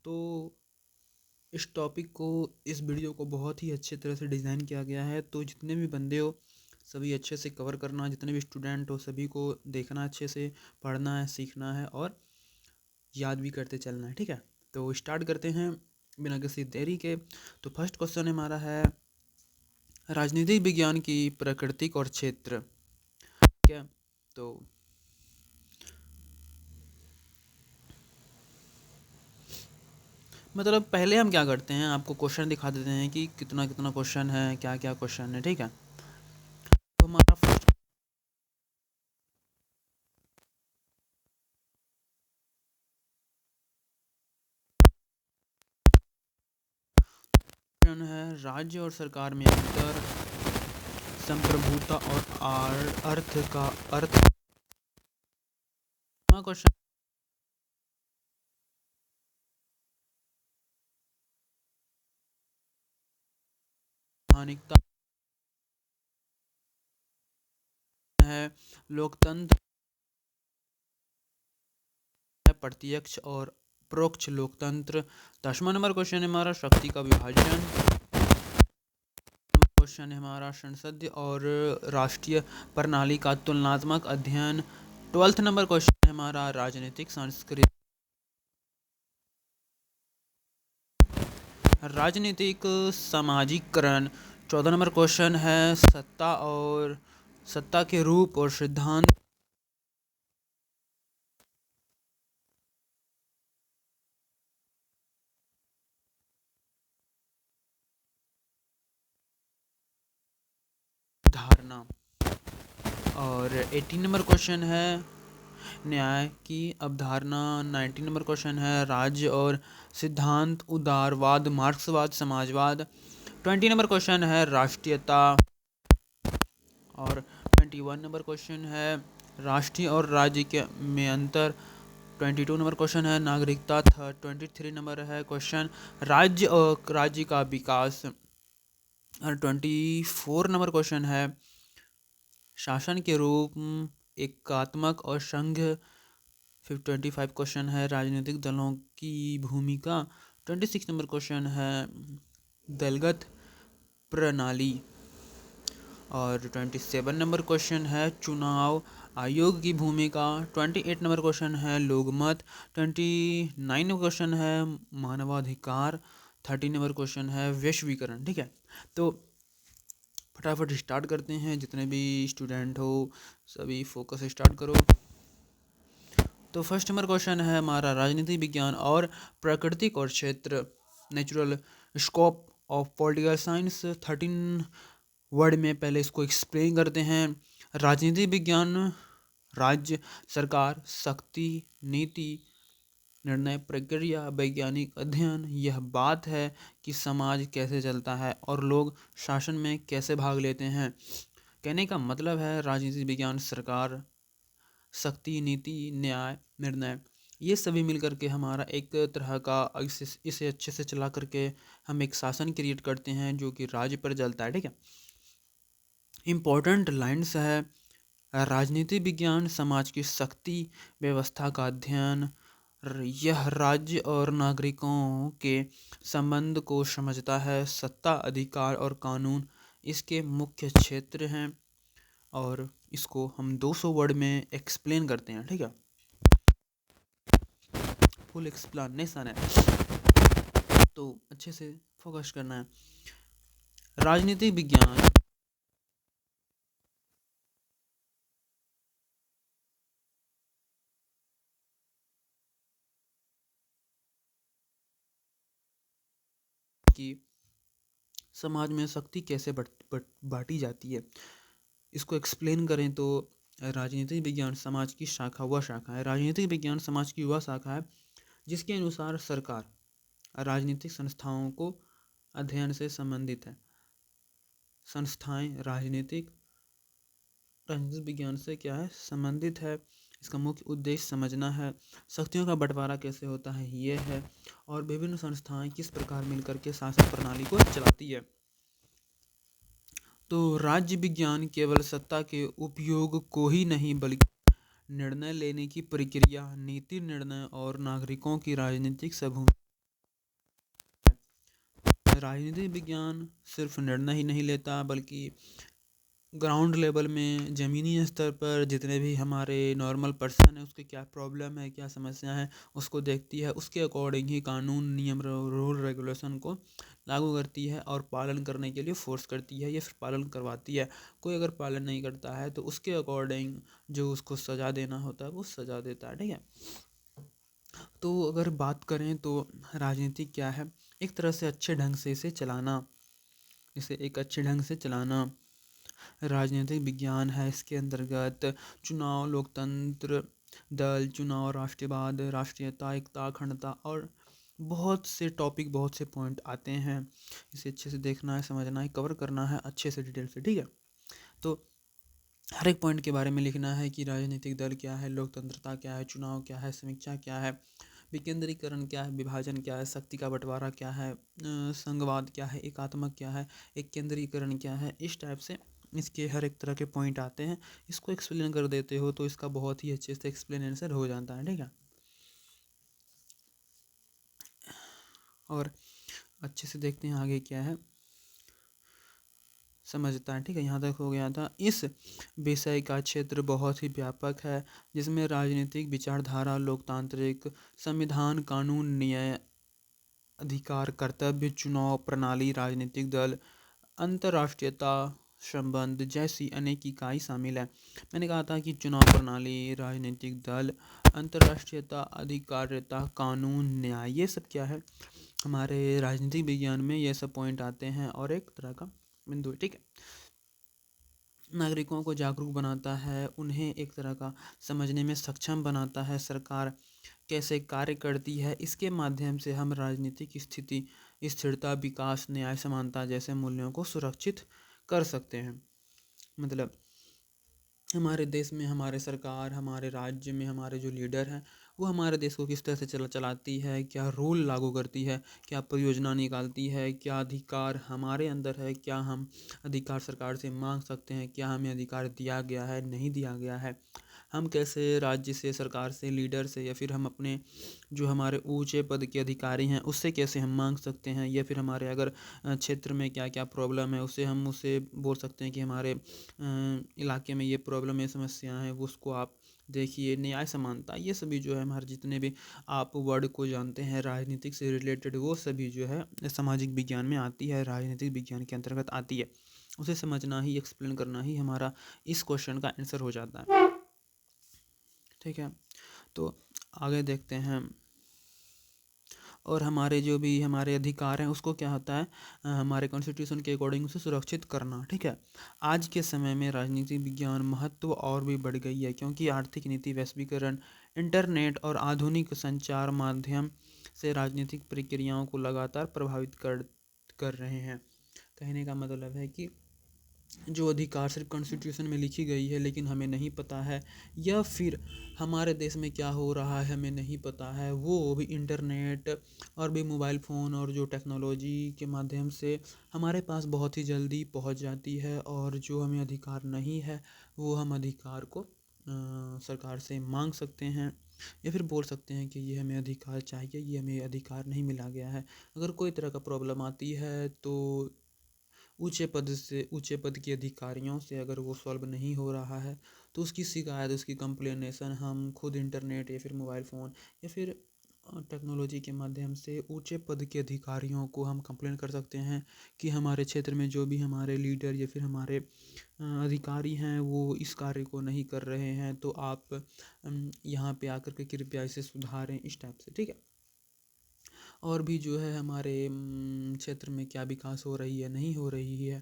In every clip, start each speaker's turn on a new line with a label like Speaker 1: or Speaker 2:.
Speaker 1: तो इस टॉपिक को, इस वीडियो को बहुत ही अच्छे तरह से डिज़ाइन किया गया है। तो जितने भी बंदे हो सभी अच्छे से कवर करना, जितने भी स्टूडेंट हो सभी को देखना, अच्छे से पढ़ना है, सीखना है और याद भी करते चलना है। ठीक है, तो स्टार्ट करते हैं बिना किसी देरी के। तो फर्स्ट क्वेश्चन हमारा है राजनीतिक विज्ञान की प्राकृतिक और क्षेत्र। ठीक है, तो मतलब पहले हम क्या करते हैं, आपको क्वेश्चन दिखा देते हैं कि कितना कितना क्वेश्चन है, क्या क्या क्वेश्चन है। ठीक है, तो हमारा फर्स्ट क्वेश्चन है राज्य और सरकार में अंतर, संप्रभुता और अर्थ का अर्थ। क्वेश्चन स्थानिकता है, लोकतंत्र है, प्रत्यक्ष और परोक्ष लोकतंत्र। 10वां नंबर क्वेश्चन है हमारा शक्ति का विभाजन। क्वेश्चन है हमारा संसदीय और राष्ट्रीय प्रणाली का तुलनात्मक अध्ययन। 12th नंबर क्वेश्चन है हमारा राजनीतिक संस्कृति, राजनीतिक सामाजिकरण। 14 नंबर क्वेश्चन है सत्ता के रूप और सिद्धांत। धारणा। और 18 नंबर क्वेश्चन है न्याय की अवधारणा। 19 नंबर क्वेश्चन है राज्य और सिद्धांत, उदारवाद, मार्क्सवाद, समाजवाद। 20 नंबर क्वेश्चन है राष्ट्रीयता। और 21 नंबर क्वेश्चन है राष्ट्रीय और राज्य के में अंतर। 22 नंबर क्वेश्चन है नागरिकता। 23 नंबर है क्वेश्चन राज्य और राज्य का विकास। और 24 नंबर क्वेश्चन है शासन के रूप, एकात्मक और संघ। 25 क्वेश्चन है राजनीतिक दलों की भूमिका। 26 नंबर क्वेश्चन है दलगत प्रणाली। और 27 नंबर क्वेश्चन है चुनाव आयोग की भूमिका। 28 नंबर क्वेश्चन है लोकमत। 29 नंबर क्वेश्चन है मानवाधिकार। 30 नंबर क्वेश्चन है वैश्वीकरण। ठीक है, तो फटाफट स्टार्ट करते हैं। जितने भी स्टूडेंट हो सभी फोकस स्टार्ट करो। तो फर्स्ट नंबर क्वेश्चन है हमारा राजनीतिक विज्ञान और प्राकृतिक और क्षेत्र, natural scope of political science. 13 word में पहले इसको एक्सप्लेन करते हैं। राजनीतिक विज्ञान राज्य, सरकार, शक्ति, नीति, निर्णय प्रक्रिया, वैज्ञानिक अध्ययन। यह बात है कि समाज कैसे चलता है और लोग शासन में कैसे भाग लेते हैं। कहने का मतलब है राजनीतिक विज्ञान सरकार, शक्ति, नीति, न्याय, निर्णय, ये सभी मिलकर के हमारा एक तरह का इसे अच्छे से चला करके हम एक शासन क्रिएट करते हैं जो कि राज्य पर चलता है। ठीक है, इम्पोर्टेंट लाइन्स है राजनीतिक विज्ञान समाज की शक्ति व्यवस्था का अध्ययन, यह राज्य और नागरिकों के संबंध को समझता है, सत्ता, अधिकार और कानून इसके मुख्य क्षेत्र हैं। और इसको हम 200 वर्ड में एक्सप्लेन करते हैं। ठीक है, फुल एक्सप्लेनेशन है तो अच्छे से फोकस करना है। राजनीतिक विज्ञान की समाज में शक्ति कैसे बांटी जाती है, इसको एक्सप्लेन करें तो राजनीतिक विज्ञान समाज की वह शाखा है। राजनीतिक विज्ञान समाज की वह शाखा है जिसके अनुसार सरकार राजनीतिक संस्थाओं को अध्ययन से संबंधित है। संस्थाएं राजनीतिक विज्ञान से क्या है, संबंधित है। इसका मुख्य उद्देश्य समझना है शक्तियों का बंटवारा कैसे होता है ये है, और विभिन्न संस्थाएं किस प्रकार मिलकर के शासन प्रणाली को चलाती है। तो राज्य विज्ञान केवल सत्ता के उपयोग को ही नहीं बल्कि निर्णय लेने की प्रक्रिया, नीति निर्णय और नागरिकों की राजनीतिक राजनीतिक विज्ञान सिर्फ निर्णय ही नहीं लेता, बल्कि ग्राउंड लेवल में ज़मीनी स्तर पर जितने भी हमारे नॉर्मल पर्सन है उसके क्या प्रॉब्लम है, क्या समस्या है, उसको देखती है। उसके अकॉर्डिंग ही कानून, नियम, रूल रेगुलेशन को लागू करती है और पालन करने के लिए फोर्स करती है या फिर पालन करवाती है। कोई अगर पालन नहीं करता है तो उसके अकॉर्डिंग जो उसको सज़ा देना होता है वो सज़ा देता है। ठीक है, तो अगर बात करें तो राजनीति क्या है, एक तरह से अच्छे ढंग से इसे चलाना, इसे एक अच्छे ढंग से चलाना राजनीतिक विज्ञान है। इसके अंतर्गत चुनाव, लोकतंत्र, दल, चुनाव, राष्ट्रवाद, राष्ट्रीयता, एकता, अखंडता और बहुत से टॉपिक, बहुत से पॉइंट आते हैं। इसे अच्छे से देखना है, समझना है, कवर करना है अच्छे से, डिटेल से। ठीक है, तो हर एक पॉइंट के बारे में लिखना है कि राजनीतिक दल क्या है, लोकतंत्रता क्या है, चुनाव क्या है, समीक्षा क्या है, विकेंद्रीकरण क्या है, विभाजन क्या है, शक्ति का बंटवारा क्या है, संघवाद क्या है, एकात्मक क्या है, एक केंद्रीकरण क्या है। इस टाइप से इसके हर एक तरह के पॉइंट आते हैं। इसको एक्सप्लेन कर देते हो तो इसका बहुत ही अच्छे से एक्सप्लेनेशन हो जाता है। ठीक है, और अच्छे से देखते हैं आगे क्या है, समझता है। ठीक है, यहाँ तक हो गया था। इस विषय का क्षेत्र बहुत ही व्यापक है, जिसमें राजनीतिक विचारधारा, लोकतांत्रिक संविधान, कानून, न्याय, अधिकार, कर्तव्य, चुनाव प्रणाली, राजनीतिक दल, अंतर्राष्ट्रीयता, संबंध जैसी अनेक इकाई शामिल है। मैंने कहा था कि चुनाव प्रणाली, राजनीतिक दल, अंतर्राष्ट्रीयता, अधिकारिता, कानून, न्याय, ये सब क्या है, हमारे राजनीतिक विज्ञान में ये सब पॉइंट आते हैं और एक तरह का बिंदु है। ठीक है, नागरिकों को जागरूक बनाता है, उन्हें एक तरह का समझने में सक्षम बनाता है, सरकार कैसे कार्य करती है। इसके माध्यम से हम राजनीतिक स्थिति, स्थिरता, विकास, न्याय, समानता जैसे मूल्यों को सुरक्षित कर सकते हैं। मतलब हमारे देश में हमारे सरकार, हमारे राज्य में हमारे जो लीडर हैं वो हमारे देश को किस तरह से चलाती है, क्या रूल लागू करती है, क्या परियोजना निकालती है, क्या अधिकार हमारे अंदर है, क्या हम अधिकार सरकार से मांग सकते हैं, क्या हमें अधिकार दिया गया है, नहीं दिया गया है, हम कैसे राज्य से, सरकार से, लीडर से, या फिर हम अपने जो हमारे ऊंचे पद के अधिकारी हैं उससे कैसे हम मांग सकते हैं, या फिर हमारे अगर क्षेत्र में क्या क्या प्रॉब्लम है उसे हम उससे बोल सकते हैं कि हमारे इलाके में ये प्रॉब्लम है, समस्या है, वो उसको आप देखिए। न्याय, समानता, ये सभी जो है हमारे जितने भी आप वर्ड को जानते हैं राजनीतिक से रिलेटेड, वो सभी जो है सामाजिक विज्ञान में आती है, राजनीतिक विज्ञान के अंतर्गत आती है। उसे समझना ही, एक्सप्लेन करना ही हमारा इस क्वेश्चन का आंसर हो जाता है। ठीक है, तो आगे देखते हैं। और हमारे जो भी हमारे अधिकार हैं उसको क्या होता है, हमारे कॉन्स्टिट्यूशन के अकॉर्डिंग उसे सुरक्षित करना। ठीक है, आज के समय में राजनीतिक विज्ञान महत्व और भी बढ़ गई है, क्योंकि आर्थिक नीति, वैश्वीकरण, इंटरनेट और आधुनिक संचार माध्यम से राजनीतिक प्रक्रियाओं को लगातार प्रभावित कर रहे हैं। कहने का मतलब है कि जो अधिकार सिर्फ कॉन्स्टिट्यूशन में लिखी गई है लेकिन हमें नहीं पता है, या फिर हमारे देश में क्या हो रहा है हमें नहीं पता है, वो भी इंटरनेट और भी मोबाइल फ़ोन और जो टेक्नोलॉजी के माध्यम से हमारे पास बहुत ही जल्दी पहुंच जाती है। और जो हमें अधिकार नहीं है वो हम अधिकार को सरकार से मांग सकते हैं, या फिर बोल सकते हैं कि ये हमें अधिकार चाहिए, ये हमें अधिकार नहीं मिला गया है। अगर कोई तरह का प्रॉब्लम आती है तो ऊंचे पद के अधिकारियों से अगर वो सॉल्व नहीं हो रहा है तो उसकी शिकायत, उसकी कंप्लेनेशन हम खुद इंटरनेट या फिर मोबाइल फ़ोन या फिर टेक्नोलॉजी के माध्यम से ऊंचे पद के अधिकारियों को हम कंप्लेन कर सकते हैं कि हमारे क्षेत्र में जो भी हमारे लीडर या फिर हमारे अधिकारी हैं वो इस कार्य को नहीं कर रहे हैं, तो आप यहाँ पे आकर के कृपया इसे सुधारें, इस टाइप से। ठीक है, और भी जो है हमारे क्षेत्र में क्या विकास हो रही है, नहीं हो रही है,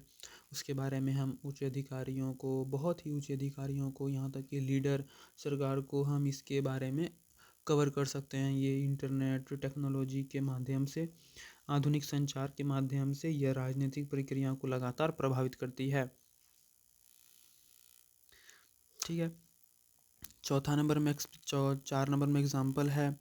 Speaker 1: उसके बारे में हम उच्च अधिकारियों को, बहुत ही उच्च अधिकारियों को, यहाँ तक कि लीडर, सरकार को हम इसके बारे में कवर कर सकते हैं। ये इंटरनेट टेक्नोलॉजी के माध्यम से, आधुनिक संचार के माध्यम से यह राजनीतिक प्रक्रियाओं को लगातार प्रभावित करती है। ठीक है, चौथा नंबर में 4 नंबर में एग्जाम्पल है,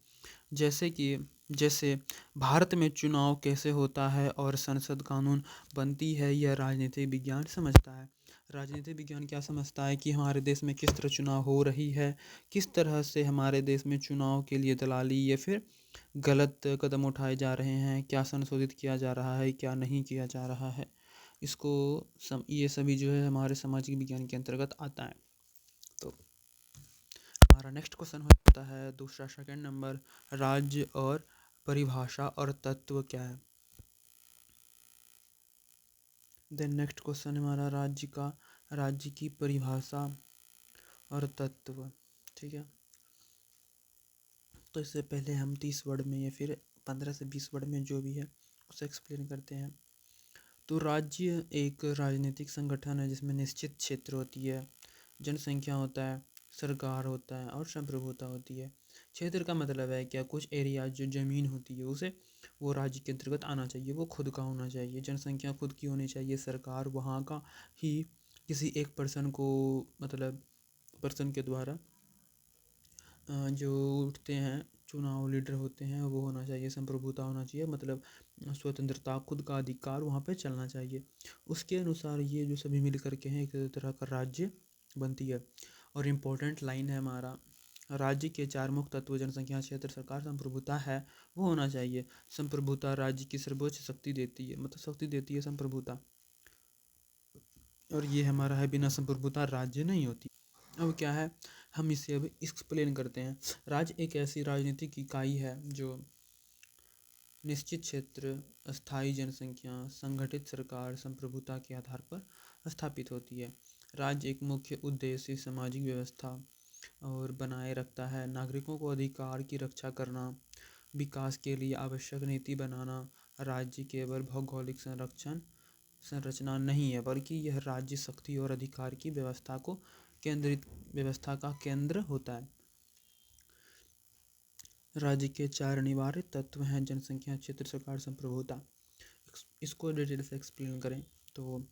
Speaker 1: जैसे भारत में चुनाव कैसे होता है और संसद कानून बनती है, यह राजनीतिक विज्ञान समझता है। राजनीति विज्ञान क्या समझता है कि हमारे देश में किस तरह चुनाव हो रही है, किस तरह से हमारे देश में चुनाव के लिए दलाली या फिर गलत कदम उठाए जा रहे हैं, क्या संशोधित किया जा रहा है, क्या नहीं किया जा रहा है। ये सभी जो है हमारे सामाजिक विज्ञान के अंतर्गत आता है। तो हमारा नेक्स्ट क्वेश्चन हो जाता है दूसरा, सेकंड नंबर, राज्य और परिभाषा और तत्व क्या है। देन नेक्स्ट क्वेश्चन हमारा राज्य की परिभाषा और तत्व। ठीक है, तो इससे पहले हम 30 वर्ड में या फिर 15 से 20 वर्ड में जो भी है उसे एक्सप्लेन करते हैं। तो राज्य एक राजनीतिक संगठन है जिसमें निश्चित क्षेत्र होती है, जनसंख्या होता है, सरकार होता है और संप्रभुता होती है। क्षेत्र का मतलब है क्या, कुछ एरिया जो ज़मीन होती है उसे वो राज्य के अंतर्गत आना चाहिए, वो खुद का होना चाहिए। जनसंख्या खुद की होनी चाहिए, सरकार वहाँ का ही किसी एक पर्सन को, मतलब पर्सन के द्वारा जो उठते हैं चुनाव लीडर होते हैं वो होना चाहिए। संप्रभुता होना चाहिए, मतलब स्वतंत्रता, खुद का अधिकार वहाँ पे चलना चाहिए। उसके अनुसार ये जो सभी मिल करके हैं एक तरह का राज्य बनती है। और इम्पोर्टेंट लाइन है हमारा, राज्य के 4 मुख्य तत्व जनसंख्या, क्षेत्र, सरकार, संप्रभुता है वो होना चाहिए। संप्रभुता राज्य की सर्वोच्च शक्ति देती है, मतलब शक्ति देती है संप्रभुता, और ये हमारा है, बिना संप्रभुता राज्य नहीं होती। अब क्या है, हम इसे अब एक्सप्लेन करते हैं। राज्य एक ऐसी राजनीतिक इकाई है जो निश्चित क्षेत्र, अस्थायी जनसंख्या, संगठित सरकार, संप्रभुता के आधार पर स्थापित होती है। राज्य एक मुख्य उद्देश्य सामाजिक व्यवस्था और बनाए रखता है, नागरिकों को अधिकार की रक्षा करना, विकास के लिए आवश्यक नीति बनाना। राज्य केवल भौगोलिक संरचना नहीं है, बल्कि यह राज्य शक्ति और अधिकार की व्यवस्था को केंद्रित व्यवस्था का केंद्र होता है। राज्य के 4 अनिवार्य तत्व हैं, जनसंख्या, क्षेत्र, सरकार, संप्रभुता। इसको डिटेल से एक्सप्लेन करें तो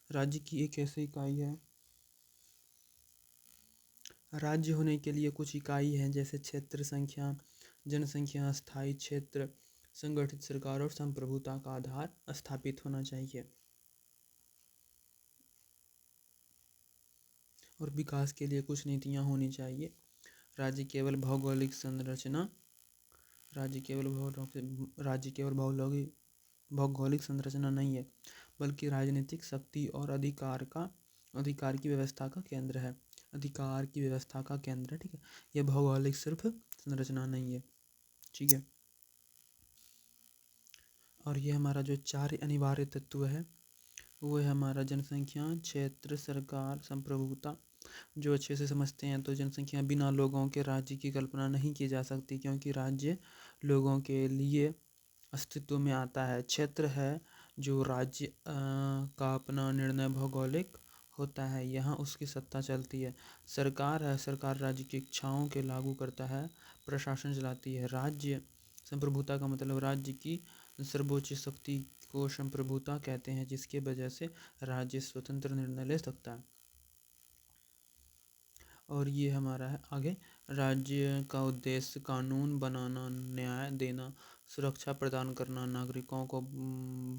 Speaker 1: राज्य की एक ऐसी इकाई है, राज्य होने के लिए कुछ इकाई हैं जैसे क्षेत्र, संख्या, जनसंख्या, स्थायी क्षेत्र, संगठित सरकार और संप्रभुता का आधार स्थापित होना चाहिए। और विकास के लिए कुछ नीतियाँ होनी चाहिए। राज्य केवल भौगोलिक संरचना राज्य केवल भौगोलिक संरचना नहीं है, बल्कि राजनीतिक शक्ति और अधिकार की व्यवस्था का केंद्र है। अधिकार की व्यवस्था का केंद्र है, ठीक है, यह भौगोलिक सिर्फ संरचना नहीं है। ठीक है, और ये हमारा जो 4 अनिवार्य तत्व है वो है हमारा जनसंख्या, क्षेत्र, सरकार, संप्रभुता। जो अच्छे से समझते हैं तो जनसंख्या, बिना लोगों के राज्य की कल्पना नहीं की जा सकती, क्योंकि राज्य लोगों के लिए अस्तित्व में आता है। क्षेत्र है जो राज्य का अपना निर्णय भौगोलिक होता है, यहाँ उसकी सत्ता चलती है। सरकार है, सरकार राज्य की इच्छाओं के लागू करता है, प्रशासन चलाती है। राज्य संप्रभुता का मतलब राज्य की सर्वोच्च शक्ति को संप्रभुता कहते हैं, जिसके वजह से राज्य स्वतंत्र निर्णय ले सकता है। और ये हमारा है आगे, राज्य का उद्देश्य कानून बनाना, न्याय देना, सुरक्षा प्रदान करना, नागरिकों को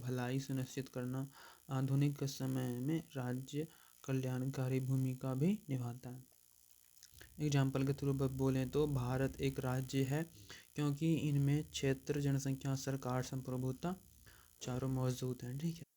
Speaker 1: भलाई सुनिश्चित करना। आधुनिक समय में राज्य कल्याणकारी भूमिका भी निभाता है। एग्जाम्पल के थ्रू बोलें तो भारत एक राज्य है, क्योंकि इनमें क्षेत्र, जनसंख्या, सरकार, संप्रभुता चारों मौजूद हैं। ठीक है।